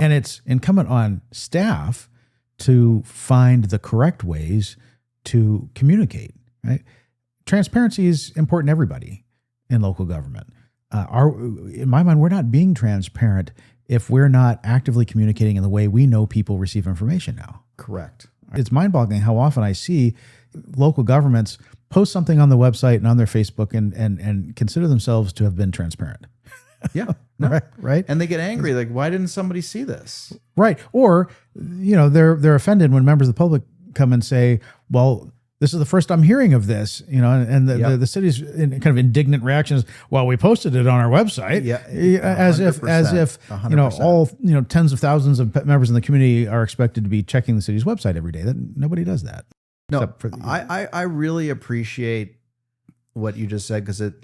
And it's incumbent on staff to find the correct ways to communicate, right? Transparency is important to everybody in local government. In my mind, we're not being transparent if we're not actively communicating in the way we know people receive information now. Correct. It's mind-boggling how often I see local governments post something on the website and on their Facebook and consider themselves to have been transparent. Yeah. No. Right. And they get angry. Like, why didn't somebody see this? Right. Or, they're offended when members of the public come and say, well, this is the first I'm hearing of this, and the city's kind of indignant reactions. Well, we posted it on our website, as if 100%. all tens of thousands of members in the community are expected to be checking the city's website every day. That nobody does that. No, I really appreciate what you just said, because it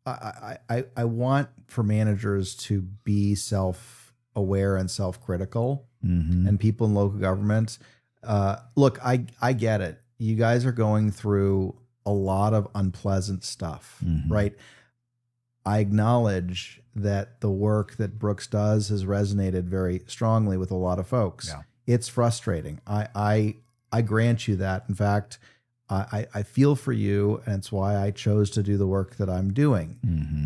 I want for managers to be self-aware and self-critical, and people in local government. Look, I get it. You guys are going through a lot of unpleasant stuff, right? I acknowledge that the work that Brooks does has resonated very strongly with a lot of folks. Yeah. It's frustrating. I grant you that. In fact, I feel for you, and it's why I chose to do the work that I'm doing.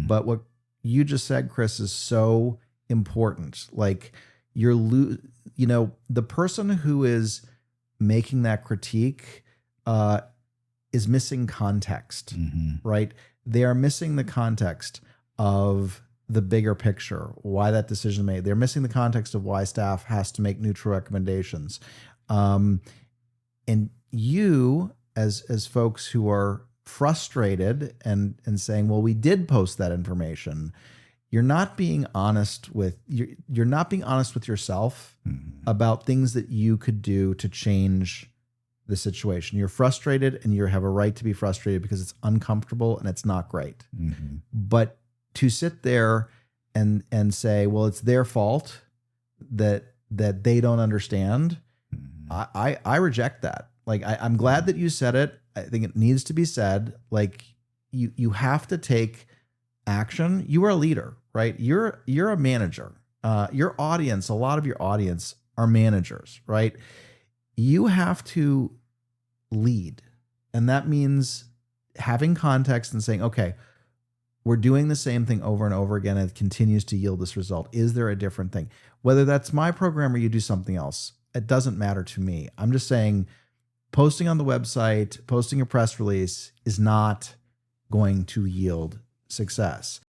But what you just said, Chris, is so important. Like, the person who is making that critique is missing context, right? They are missing the context of the bigger picture, why that decision made. They're missing the context of why staff has to make neutral recommendations. And you, as folks who are frustrated and saying, well, we did post that information, you're not being honest with you're not being honest with yourself about things that you could do to change the situation. You're frustrated, and you have a right to be frustrated because it's uncomfortable and it's not great. But to sit there and say, well, it's their fault that they don't understand, I reject that. Like, I'm glad that you said it. I think it needs to be said. Like, you have to take action. You are a leader, right? You're a manager. Your audience, a lot of your audience are managers, right? You have to lead. And that means having context and saying, okay, we're doing the same thing over and over again, and it continues to yield this result. Is there a different thing? Whether that's my program or you do something else, it doesn't matter to me. I'm just saying, posting on the website, posting a press release is not going to yield success.